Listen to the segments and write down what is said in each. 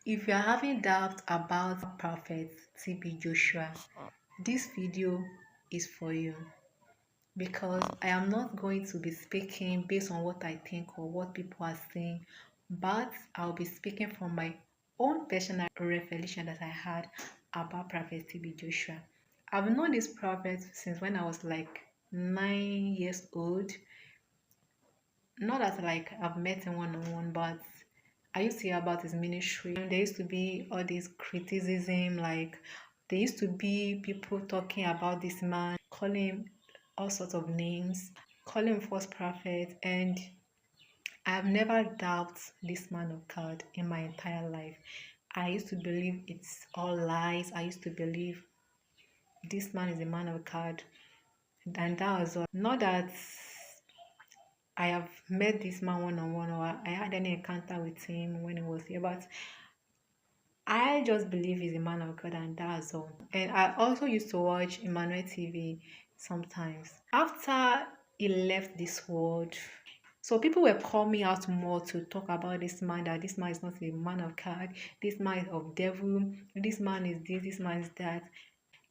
If you are having doubts about Prophet TB Joshua, this video is for you because I am not going to be speaking based on what I think or what people are saying, but I'll be speaking from my own personal revelation that I had about Prophet TB Joshua. I've known this prophet since when I was like 9 years old. Not that like I've met him one on one, but I used to hear about his ministry. There used to be all this criticism, like there used to be people talking about this man, calling him all sorts of names, calling him false prophet, and I've never doubted this man of God in my entire life. I used to believe it's all lies. I used to believe this man is a man of God, and that was all. Not that I have met this man one on one or I had any encounter with him when he was here, but I just believe he's a man of God and that's all. And I also used to watch Emmanuel TV sometimes. After he left this world, so people were coming out more to talk about this man, that this man is not a man of God, this man is of devil, this man is this man is that.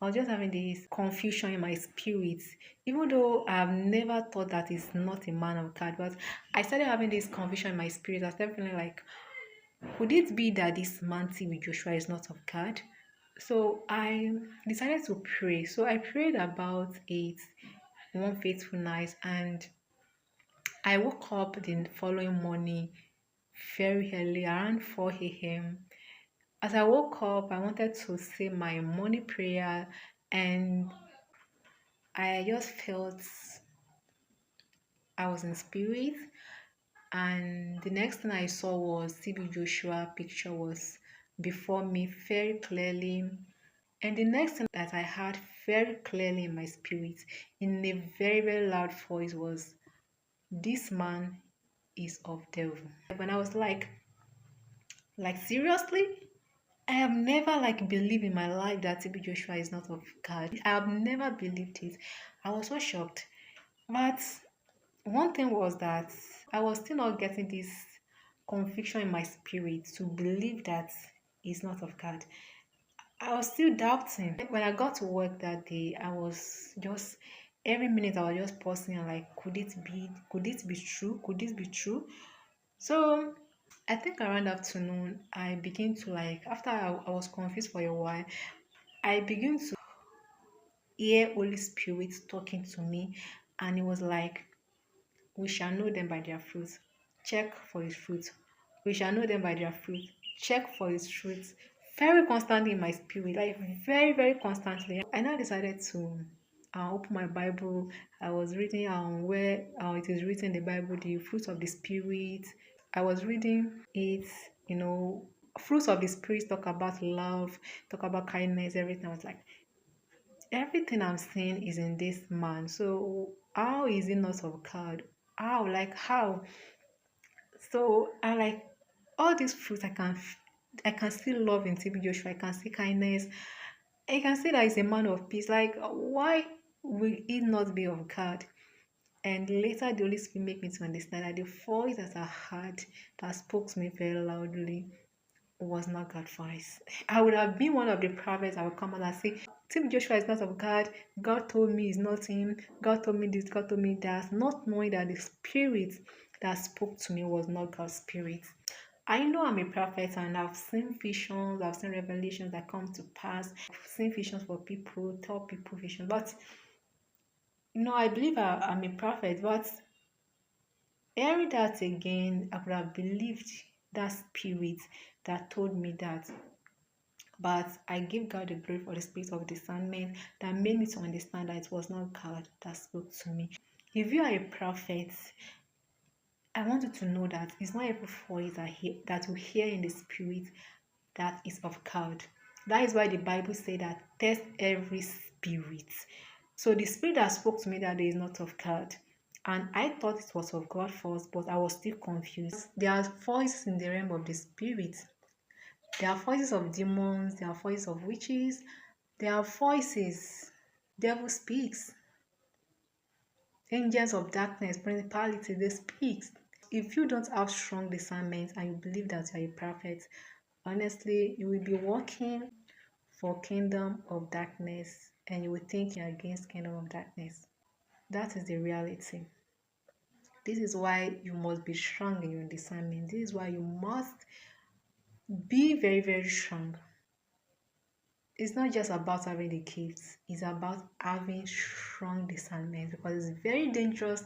I was just having this confusion in my spirit, even though I've never thought that he's not a man of God. But I started having this confusion in my spirit. I started feeling like, could it be that this man with Joshua is not of God? So I decided to pray. So I prayed about it one fateful night, and I woke up the following morning very early, around 4 a.m. As I woke up, I wanted to say my morning prayer, and I just felt I was in spirit. And the next thing I saw was TB Joshua picture was before me very clearly. And the next thing that I heard very clearly in my spirit, in a very, very loud voice, was, "This man is of devil." When I was like seriously? I have never believed in my life that TB Joshua is not of God. I have never believed it. I was so shocked. But one thing was that I was still not getting this conviction in my spirit to believe that he's not of God. I was still doubting. When I got to work that day, I was just every minute I was just pausing and like, could it be true? Could this be true? So I think around afternoon I began to after I was confused for a while, I began to hear Holy Spirit talking to me, and it was like, "We shall know them by their fruits. Check for his fruit. We shall know them by their fruit. Check for his fruits." Very constantly in my spirit, like very, very constantly. I now decided to open my Bible. I was reading where it is written in the Bible, the fruits of the Spirit. I was reading it, fruits of the Spirit talk about love, talk about kindness, everything. I was like, everything I'm seeing is in this man. So how is he not of God? How? Like how? So I like all these fruits I can see love in TB Joshua. I can see kindness. I can see that he's a man of peace. Like why will he not be of God? And later the Holy Spirit made me to understand that the voice that I heard that spoke to me very loudly was not God's voice. I would have been one of the prophets that would come out and say, "Tim Joshua is not of God. God told me it's not him. God told me this. God told me that." Not knowing that the spirit that spoke to me was not God's spirit. I know I'm a prophet and I've seen visions, I've seen revelations that come to pass. I've seen visions for people, tell people visions. But I believe I'm a prophet. But hearing that again, I would have believed that spirit that told me that. But I give God the glory for the spirit of discernment that made me to understand that it was not God that spoke to me. If you are a prophet, I want you to know that it's not every voice that you hear in the spirit that is of God. That is why the Bible says that test every spirit. So the spirit that spoke to me that day is not of God. And I thought it was of God first, but I was still confused. There are voices in the realm of the spirit. There are voices of demons, there are voices of witches, there are voices. Devil speaks. Angels of darkness, principality, they speak. If you don't have strong discernment and you believe that you are a prophet, Honestly, you will be working for kingdom of darkness and you will think you're against kingdom of darkness. That is the reality. This is why you must be strong in your discernment. This is why you must be very, very strong. It's not just about having the gifts, it's about having strong discernment because it's very dangerous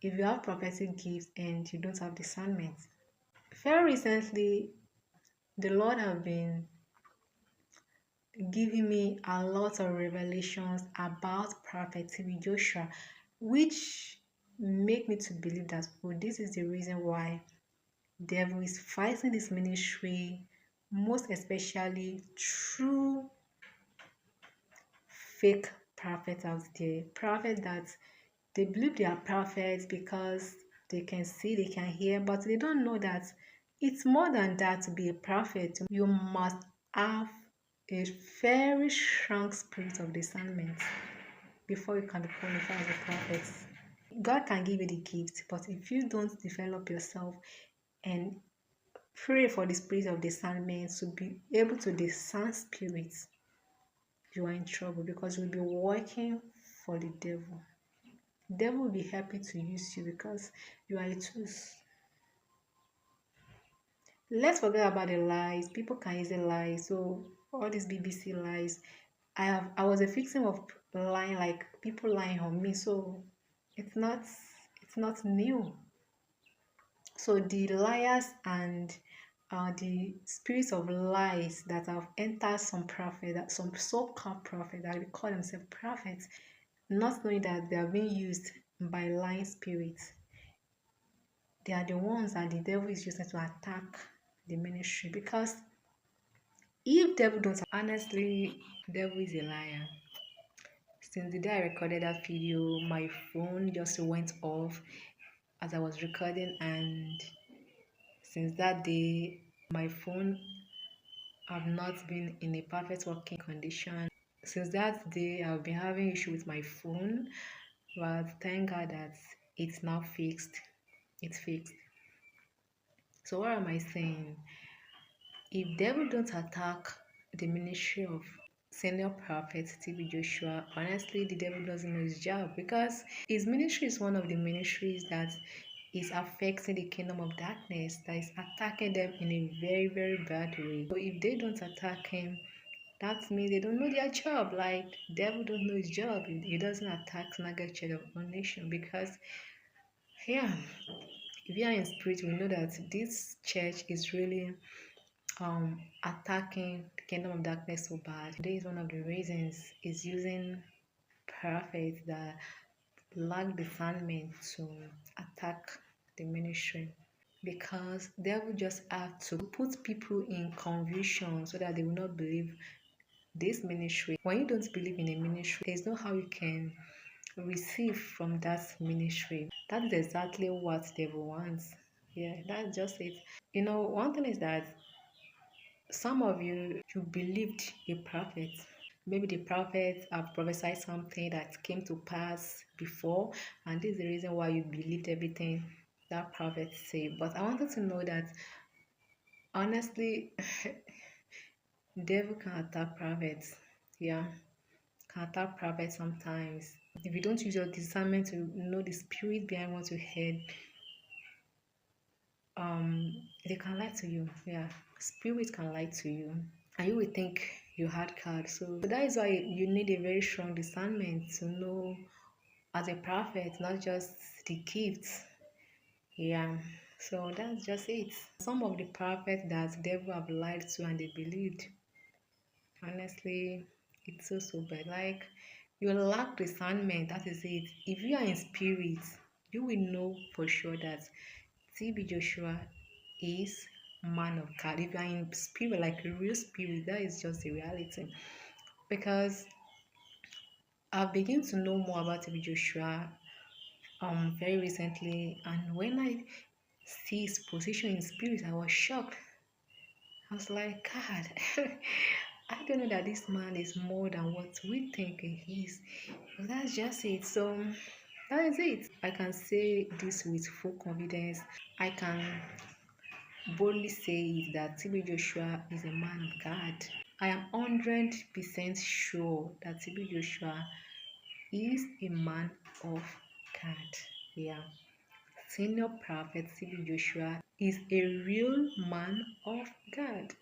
if you have prophetic gifts and you don't have discernment. Very recently, the Lord have been giving me a lot of revelations about Prophet TB Joshua, which make me to believe that this is the reason why devil is fighting this ministry, most especially through fake prophets out there. Prophets that they believe they are prophets because they can see, they can hear, but they don't know that it's more than that to be a prophet. You must have a very strong spirit of discernment before you can be qualified as a prophet. God can give you the gift, but if you don't develop yourself and pray for the spirit of discernment to be able to discern spirits, you are in trouble because you'll be working for the devil. The devil will be happy to use you because you are a tool. Let's forget about the lies. People can easily lie. So all these BBC lies. I was a victim of lying, like people lying on me. So it's not new. So the liars and the spirits of lies that have entered some prophet, that some so-called prophet that they call themselves prophets, not knowing that they are being used by lying spirits. They are the ones that the devil is using to attack the ministry. Because if devil don't, honestly, devil is a liar. Since the day I recorded that video, my phone just went off as I was recording, and since that day, my phone have not been in a perfect working condition. Since that day, I've been having issue with my phone, but thank God that it's now fixed. It's fixed. So what am I saying? If devil don't attack the ministry of senior prophet TB Joshua, honestly, the devil doesn't know his job because his ministry is one of the ministries that is affecting the kingdom of darkness, that is attacking them in a very, very bad way. So if they don't attack him, that means they don't know their job. Like devil don't know his job. He doesn't attack Naga Church of one nation because yeah, if you are in spirit, we know that this church is really attacking the kingdom of darkness so bad. This is one of the reasons is using prophets that lack discernment to attack the ministry, because they will just have to put people in confusion so that they will not believe this ministry. When you don't believe in a ministry, there's no how you can receive from that ministry. That is exactly what devil wants. Yeah, that's just it. You know, one thing is that some of you believed a prophet. Maybe the prophet have prophesied something that came to pass before, and this is the reason why you believed everything that prophet said. But I wanted to know that honestly, devil can attack prophets. Yeah, can attack prophets sometimes. If you don't use your discernment to know the spirit behind what you heard, they can lie to you. Yeah, spirit can lie to you, and you will think you had cards. So that is why you need a very strong discernment to know as a prophet, not just the gifts. Yeah. So that's just it. Some of the prophets that the devil have lied to and they believed. Honestly, it's so bad. Like you lack discernment, that is it. If you are in spirit, you will know for sure that TB Joshua is man of God. If you are in spirit, like a real spirit, that is just the reality. Because I've begun to know more about TB Joshua very recently, and when I see his position in spirit, I was shocked. I was like, God, I don't know that this man is more than what we think he is. But that's just it. So that is it. I can say this with full confidence. I can boldly say is that TB Joshua is a man of God. I am 100% sure that TB Joshua is a man of God. Yeah. Senior Prophet TB Joshua is a real man of God.